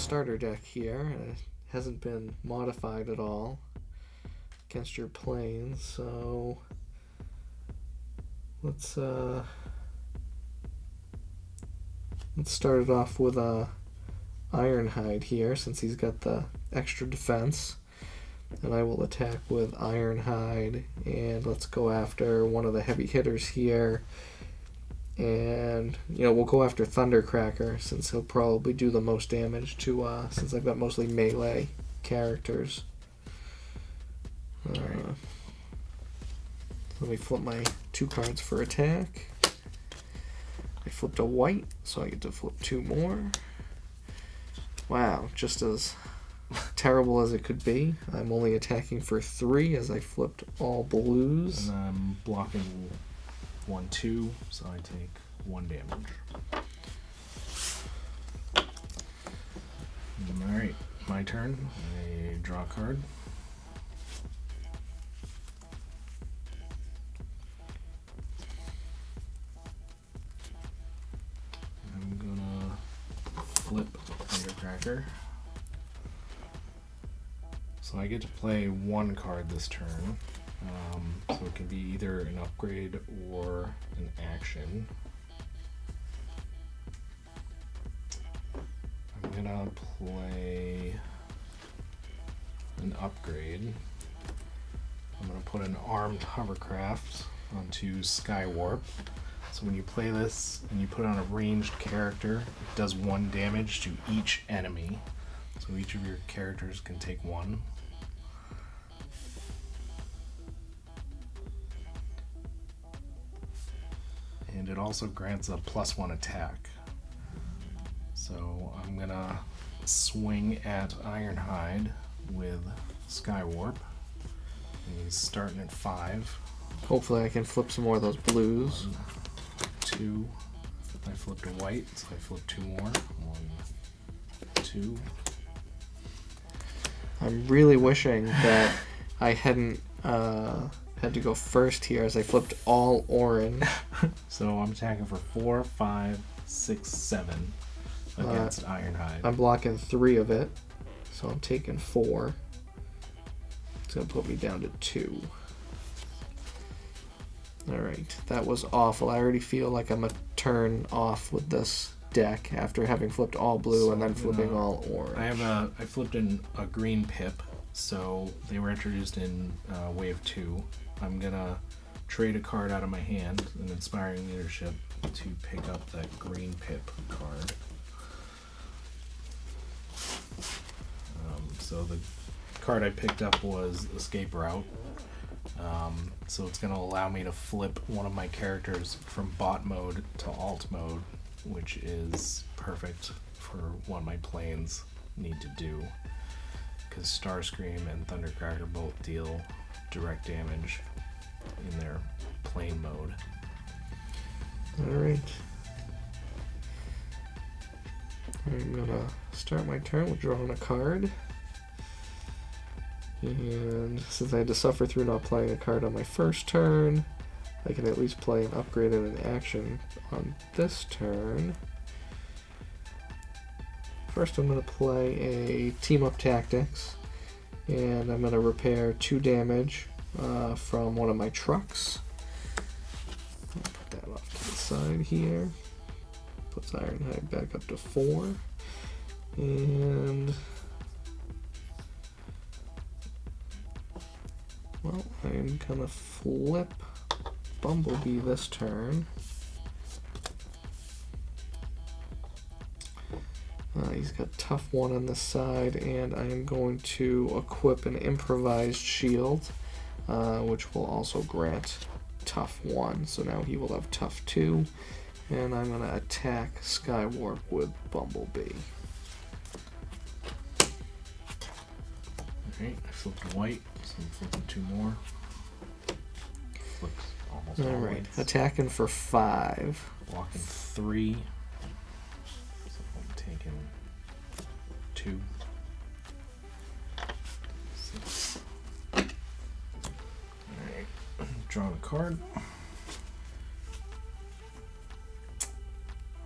starter deck here. It hasn't been modified at all against your planes, so let's start it off with Ironhide here, since he's got the extra defense. And I will attack with Ironhide, and let's go after one of the heavy hitters here. And, we'll go after Thundercracker, since he'll probably do the most damage since I've got mostly melee characters. Let me flip my 2 cards for attack. I flipped a white, so I get to flip 2 more. Wow, just as terrible as it could be. I'm only attacking for 3 as I flipped all blues. And I'm blocking 1/2, so I take 1 damage. Alright, my turn. I draw a card. I'm gonna flip Thundercracker. So I get to play 1 card this turn. So it can be either an upgrade or an action. I'm gonna play an upgrade. I'm gonna put an armed hovercraft onto Skywarp. So when you play this and you put it on a ranged character, it does 1 damage to each enemy. So each of your characters can take 1. And it also grants a +1 attack. So I'm gonna swing at Ironhide with Skywarp. And he's starting at 5. Hopefully I can flip some more of those blues. 1, 2. I flipped a white, so I flipped 2 more. 1, 2. I'm really wishing that I hadn't had to go first here, as I flipped all orange. So I'm attacking for 4, 5, 6, 7 against Ironhide. I'm blocking 3 of it, so I'm taking 4. It's going to put me down to 2. Alright, that was awful. I already feel like I'm a turn off with this deck after having flipped all blue and then flipping all orange. I flipped in a green pip, so they were introduced in wave 2. I'm gonna trade a card out of my hand, an Inspiring Leadership, to pick up that green pip card. So the card I picked up was Escape Route. So it's gonna allow me to flip one of my characters from bot mode to alt mode, which is perfect for what my planes need to do, because Starscream and Thundercracker both deal direct damage in their plane mode. Alright. I'm gonna start my turn with drawing a card. And since I had to suffer through not playing a card on my first turn, I can at least play an upgrade and an action on this turn. First I'm going to play a Team Up Tactics, and I'm going to repair 2 damage from one of my trucks. I'll put that off to the side here. Puts Ironhide back up to 4. And well, I'm gonna flip Bumblebee this turn. He's got tough 1 on this side, and I am going to equip an improvised shield, which will also grant tough 1. So now he will have tough 2, and I'm gonna attack Skywarp with Bumblebee. Alright, I flipped white, so I'm flipping 2 more. Flips almost all Alright, whites. attacking for 5. Blocking 3. So I'm taking 2. 6. Alright, drawing a card.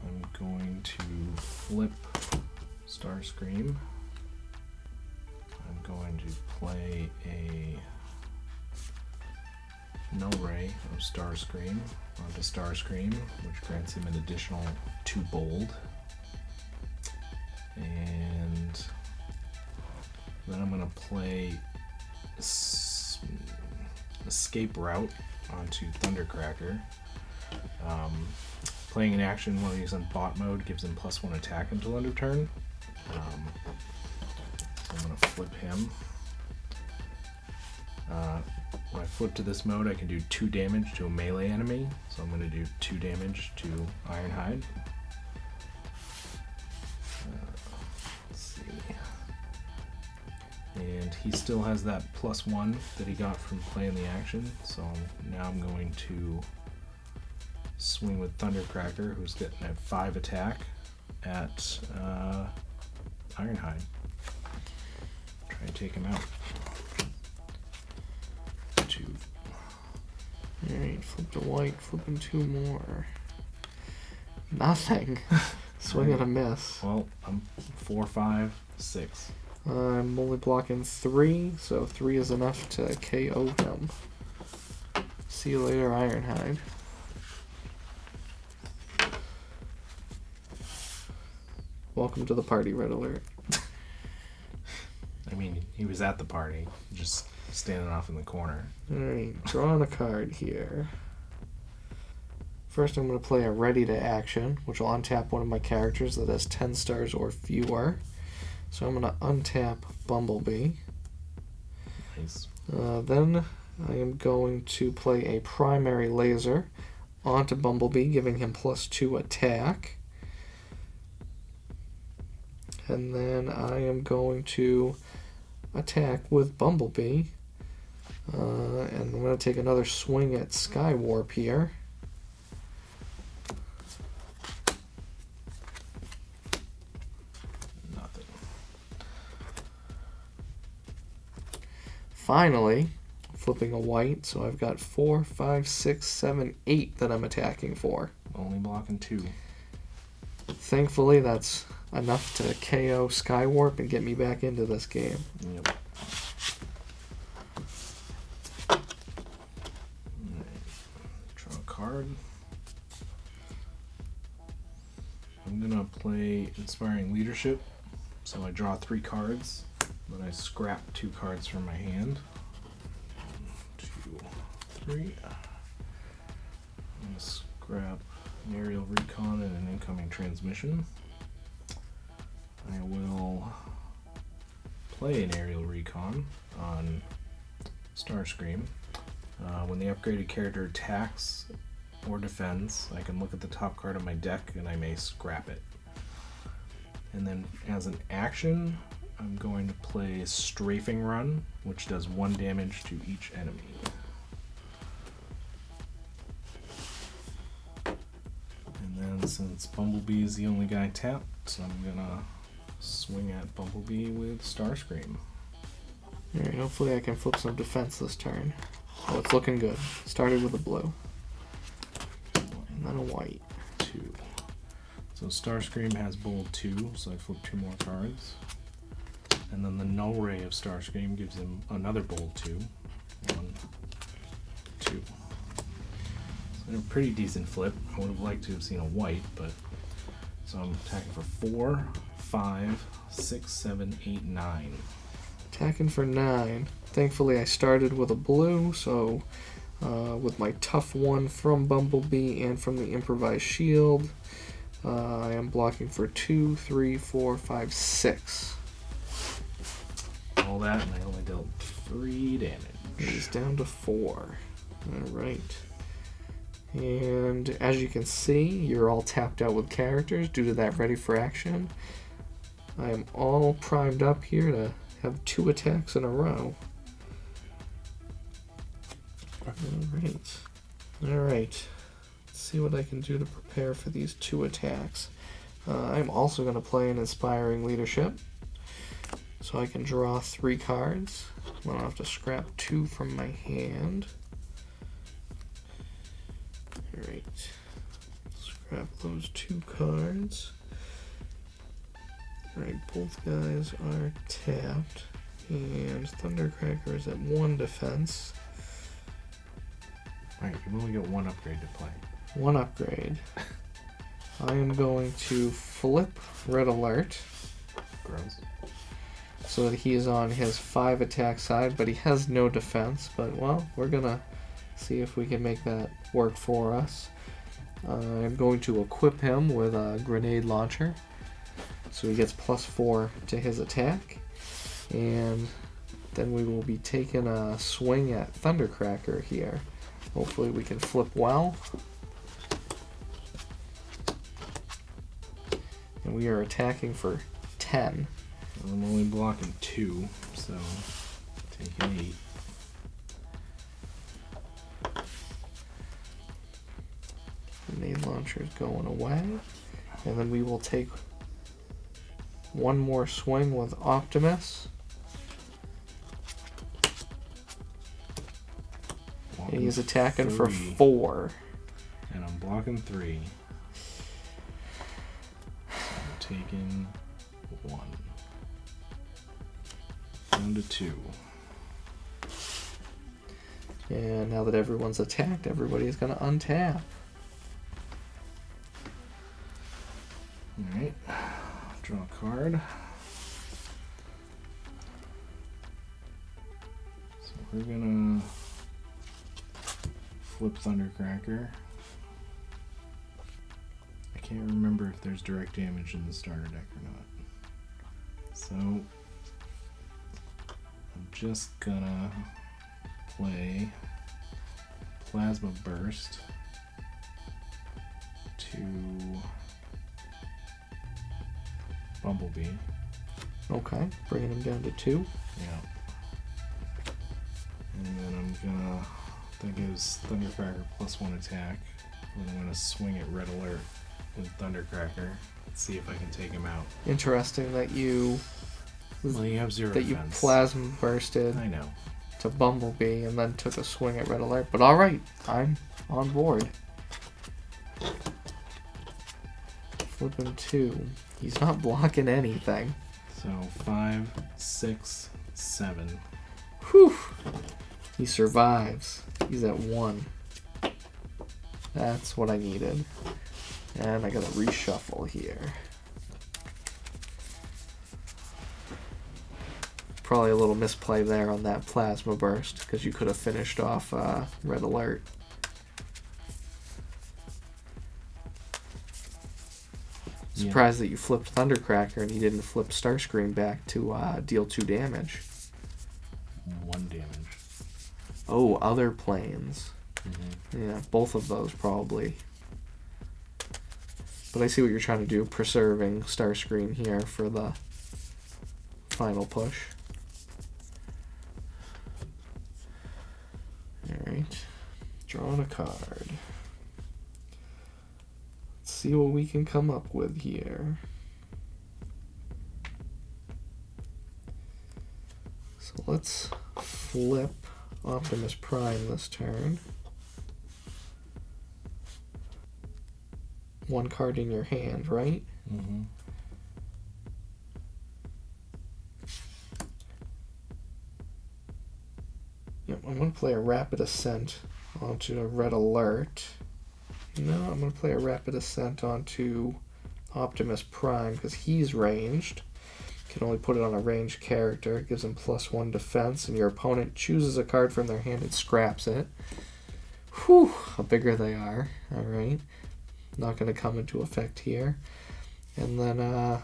I'm going to flip Starscream. I'm going to play a Null Ray of Starscream onto Starscream, which grants him an additional 2 bold. And then I'm going to play Escape Route onto Thundercracker. Playing an action while he's in bot mode gives him +1 attack until end of turn. So I'm going to flip him. When I flip to this mode, I can do 2 damage to a melee enemy. So I'm going to do 2 damage to Ironhide. Let's see. And he still has that +1 that he got from playing the action. So now I'm going to swing with Thundercracker, who's getting a 5 attack at Ironhide. Try and take him out. 2. Alright, flip to white, flipping 2 more. Nothing. Swing and a miss. Well, I'm 4, 5, 6. I'm only blocking 3, so 3 is enough to KO him. See you later, Ironhide. Welcome to the party, Red Alert. I mean, he was at the party, just standing off in the corner. Alright, drawing a card here. First I'm going to play a Ready to Action, which will untap one of my characters that has 10 stars or fewer. So I'm going to untap Bumblebee. Nice. Then I am going to play a Primary Laser onto Bumblebee, giving him +2 attack. And then I am going to attack with Bumblebee. And I'm going to take another swing at Skywarp here. Nothing. Finally, flipping a white, so I've got 4, 5, 6, 7, 8 that I'm attacking for. Only blocking 2. Thankfully, that's enough to KO Skywarp and get me back into this game. Yep. Draw a card. I'm gonna play Inspiring Leadership. So I draw 3 cards, then I scrap 2 cards from my hand. 1, 2, 3. I'm gonna scrap an Aerial Recon and an Incoming Transmission. I will play an Aerial Recon on Starscream. When the upgraded character attacks or defends, I can look at the top card of my deck and I may scrap it. And then as an action, I'm going to play Strafing Run, which does 1 damage to each enemy. And then since Bumblebee is the only guy tapped, I'm gonna swing at Bumblebee with Starscream. Alright, hopefully I can flip some defense this turn. Oh, it's looking good. Started with a blue. And then a white. 2. So Starscream has bold 2, so I flip 2 more cards. And then the Null Ray of Starscream gives him another bold 2. 1, 2. So a pretty decent flip. I would have liked to have seen a white, but so I'm attacking for 4, 5, 6, 7, 8, 9. Attacking for 9. Thankfully I started with a blue, so with my tough 1 from Bumblebee and from the improvised shield, I am blocking for 2, 3, 4, 5, 6. All that, and I only dealt 3 damage. He's down to 4. Alright. And as you can see, you're all tapped out with characters due to that ready for action. I am all primed up here to have 2 attacks in a row. Alright. Alright. Let's see what I can do to prepare for these 2 attacks. I'm also going to play an Inspiring Leadership. So I can draw 3 cards. I'll have to scrap 2 from my hand. Alright. Scrap those 2 cards. Alright, both guys are tapped. And Thundercracker is at 1 defense. Alright, you've only got 1 upgrade to play. 1 upgrade. I am going to flip Red Alert. Gross. So that he is on his 5 attack side, but he has no defense. But, well, we're gonna see if we can make that work for us. I'm going to equip him with a grenade launcher. So he gets +4 to his attack. And then we will be taking a swing at Thundercracker here. Hopefully we can flip well. And we are attacking for 10. I'm only blocking 2, so take 8. Grenade launcher is going away. And then we will take one more swing with Optimus. And he's attacking 3. for 4. And I'm blocking 3. So I'm taking 1. Down to 2. And now that everyone's attacked, everybody's going to untap. Alright. Draw a card. So we're gonna flip Thundercracker. I can't remember if there's direct damage in the starter deck or not. So I'm just gonna play Plasma Burst to Bumblebee. Okay, bringing him down to 2. Yeah. And then I'm gonna, that gives Thundercracker +1 attack. And I'm gonna swing at Red Alert with Thundercracker. Let's see if I can take him out. Interesting that you Well, you have 0 that you defense. plasma bursted I know. to Bumblebee and then took a swing at Red Alert. But alright, I'm on board. Flipping 2. He's not blocking anything. So 5, 6, 7. Whew! He survives. He's at 1. That's what I needed. And I gotta reshuffle here. Probably a little misplay there on that Plasma Burst, because you could have finished off Red Alert. Surprised that you flipped Thundercracker and you didn't flip Starscream back to deal 2 damage. 1 damage. Oh, other planes. Mm-hmm. Yeah, both of those probably. But I see what you're trying to do, preserving Starscream here for the final push. Alright, drawing a card. Let's see what we can come up with here. So let's flip Optimus Prime this turn. 1 card in your hand, right? Mm-hmm. Yep, I'm going to play a Rapid Ascent onto a Red Alert. No, I'm going to play a Rapid Ascent onto Optimus Prime because he's ranged. Can only put it on a ranged character. It gives him +1 defense, and your opponent chooses a card from their hand and scraps it. Whew, how bigger they are. Alright. Not going to come into effect here. And then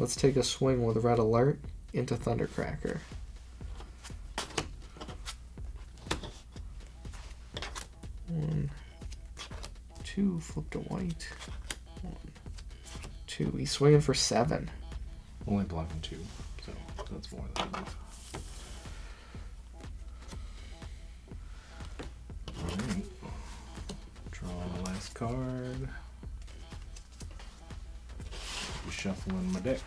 let's take a swing with Red Alert into Thundercracker. 1, 2, flip to white. 1, 2. He's swinging for 7. Only blocking 2, so that's more than enough. Alright. Draw the last card. Be shuffling my deck.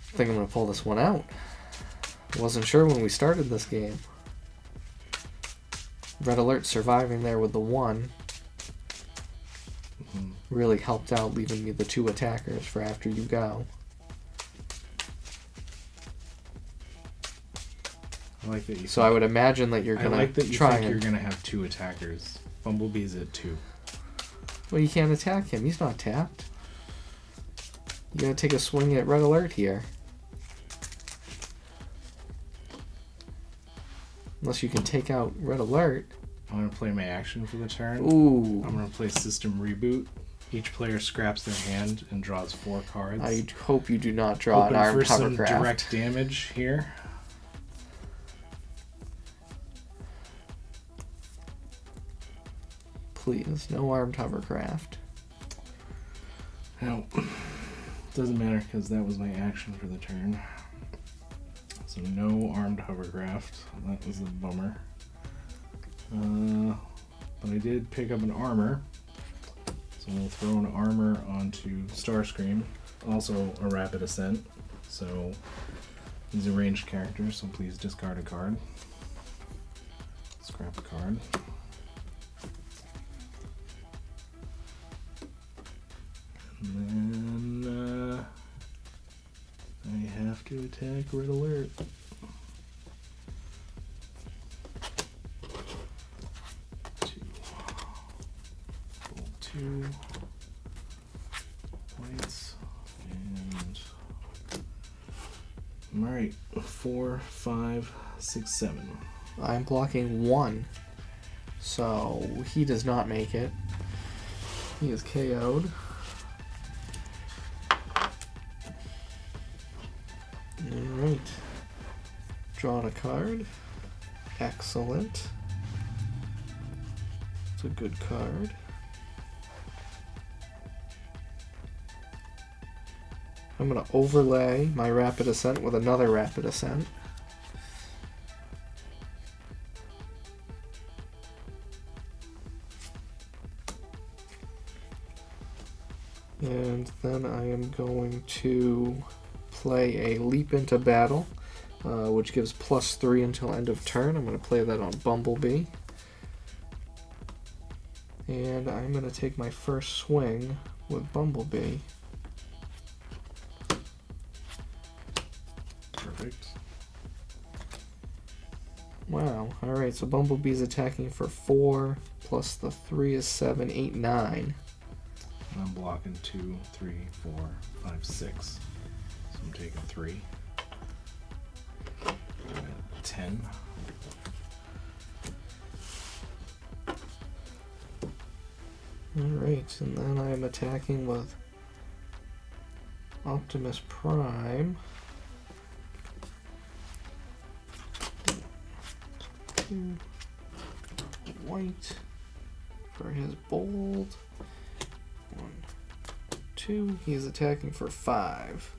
I think I'm going to pull this one out. Wasn't sure when we started this game. Red Alert surviving there with the 1 really helped out, leaving me the 2 attackers for after you go. I like that you. So I would imagine that you're gonna try you're gonna have 2 attackers. Bumblebee's at 2. Well, you can't attack him. He's not tapped. You gotta take a swing at Red Alert here. Unless you can take out Red Alert. I'm gonna play my action for the turn. Ooh. I'm gonna play System Reboot. Each player scraps their hand and draws 4 cards. I hope you do not draw an armed for some hovercraft. direct damage here. Please, no armed hovercraft. No, doesn't matter because that was my action for the turn. So no armed hovercraft. That was a bummer. But I did pick up an armor. So we'll throw an armor onto Starscream. Also a rapid ascent. So he's a ranged character, so please discard a card. Scrap a card. And then I have to attack Red Alert. 2 whites and alright, 4, 5, 6, 7. I'm blocking 1. So he does not make it. He is KO'd. Alright. Drawn a card. Excellent. It's a good card. I'm going to overlay my Rapid Ascent with another Rapid Ascent. And then I am going to play a Leap into Battle, which gives +3 until end of turn. I'm going to play that on Bumblebee. And I'm going to take my first swing with Bumblebee. Perfect. Wow, alright, so Bumblebee's attacking for 4, plus the 3 is 7, 8, 9. I'm blocking 2, 3, 4, 5, 6. So I'm taking 3. I'm at 10. Alright, and then I am attacking with Optimus Prime. 2 white for his bold. 1, 2. He's attacking for 5.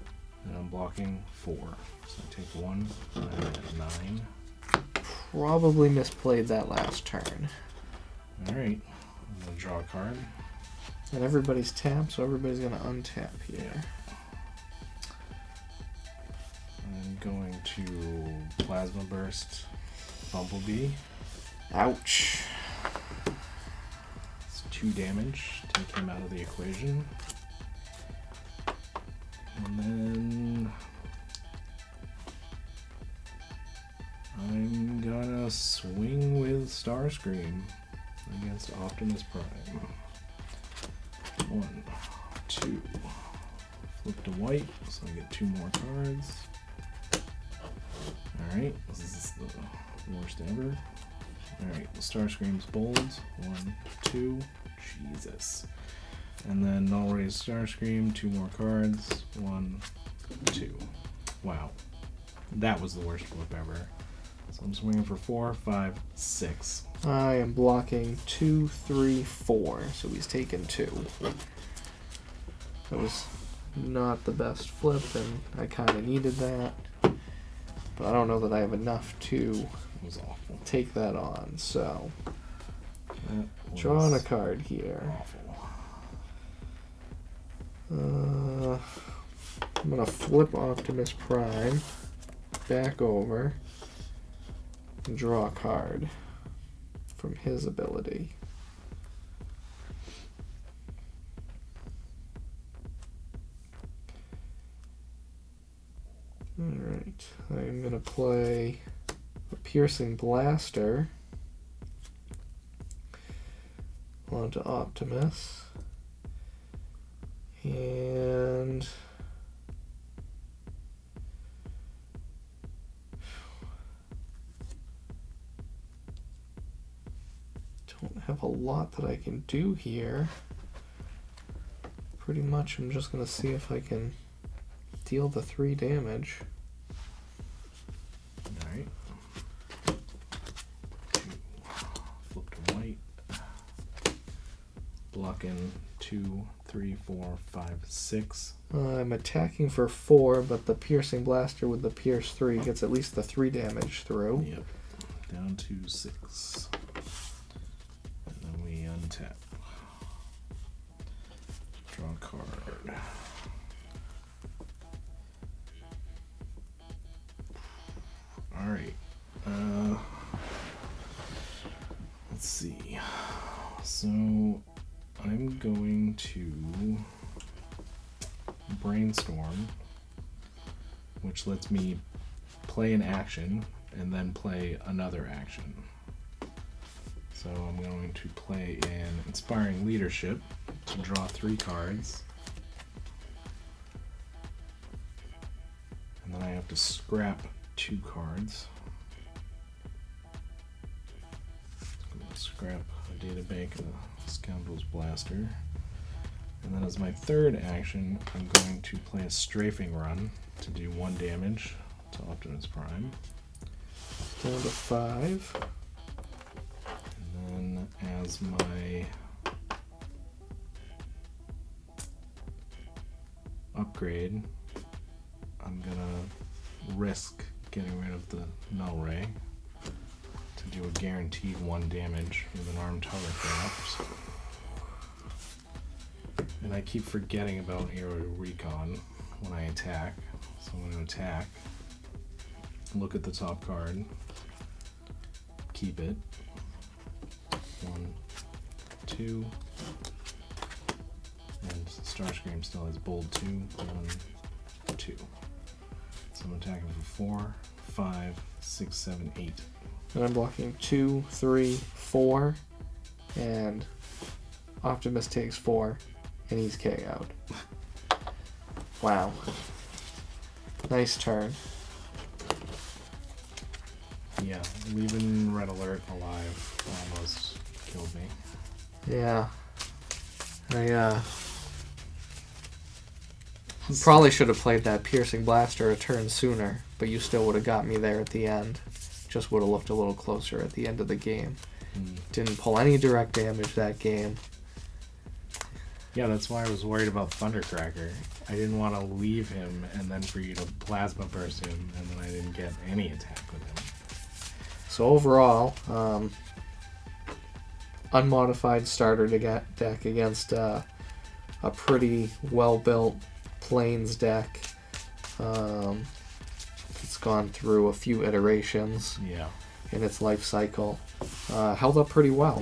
And I'm blocking 4. So I take 1. I'm at 9. Probably misplayed that last turn. Alright. I'm going to draw a card. And everybody's tapped, so everybody's going to untap here. I'm going to Plasma Burst Bumblebee. Ouch. It's 2 damage. Take him out of the equation. And then I'm gonna swing with Starscream against Optimus Prime. 1, 2. Flip to white, so I get 2 more cards. Alright, this is the worst ever. Alright, Starscream's bold. 1, 2. Jesus. And then Null Raise Starscream, 2 more cards. 1, 2. Wow. That was the worst flip ever. So I'm swinging for 4, 5, 6. I am blocking 2, 3, 4, so he's taken 2. That was not the best flip, and I kind of needed that. But I don't know that I have enough to It was awful. take that on, so That was drawing a card here. awful. I'm gonna flip Optimus Prime back over and draw a card from his ability. Alright, I'm going to play a Piercing Blaster onto Optimus. And don't have a lot that I can do here. Pretty much I'm just going to see if I can deal the 3 damage. Alright. Flip to white. Blocking 2, 3, 4, 5, 6. I'm attacking for 4, but the Piercing Blaster with the Pierce 3 gets at least the 3 damage through. Yep. Down to 6. And then we untap. Draw a card. Alright. Let's see. So I'm going to brainstorm, which lets me play an action and then play another action. So I'm going to play an Inspiring Leadership to draw 3 cards. And then I have to scrap 2 cards. I'm going to scrap a Data Bank and a Scoundrel's Blaster. And then as my third action, I'm going to play a Strafing Run to do 1 damage to Optimus Prime. Down to 5. And then as my upgrade, I'm gonna risk getting rid of the Null Ray to do a guaranteed 1 damage with an Armed Hovercraft. And I keep forgetting about Aerial Recon when I attack. So I'm going to attack, look at the top card, keep it. 1, 2, and Starscream still has bold 2, 1, 2. So I'm attacking for 4, 5, 6, 7, 8. And I'm blocking 2, 3, 4, and Optimus takes 4, and he's KO'd. Wow. Nice turn. Yeah, leaving Red Alert alive almost killed me. Yeah. I probably should have played that Piercing Blaster a turn sooner, but you still would have got me there at the end. Just would have looked a little closer at the end of the game. Didn't pull any direct damage that game. Yeah, that's why I was worried about Thundercracker. I didn't want to leave him and then for you to Plasma Burst him, and then I didn't get any attack with him. So overall, unmodified starter deck against a pretty well-built Plains deck. It's gone through a few iterations Yeah. in its life cycle. Held up pretty well.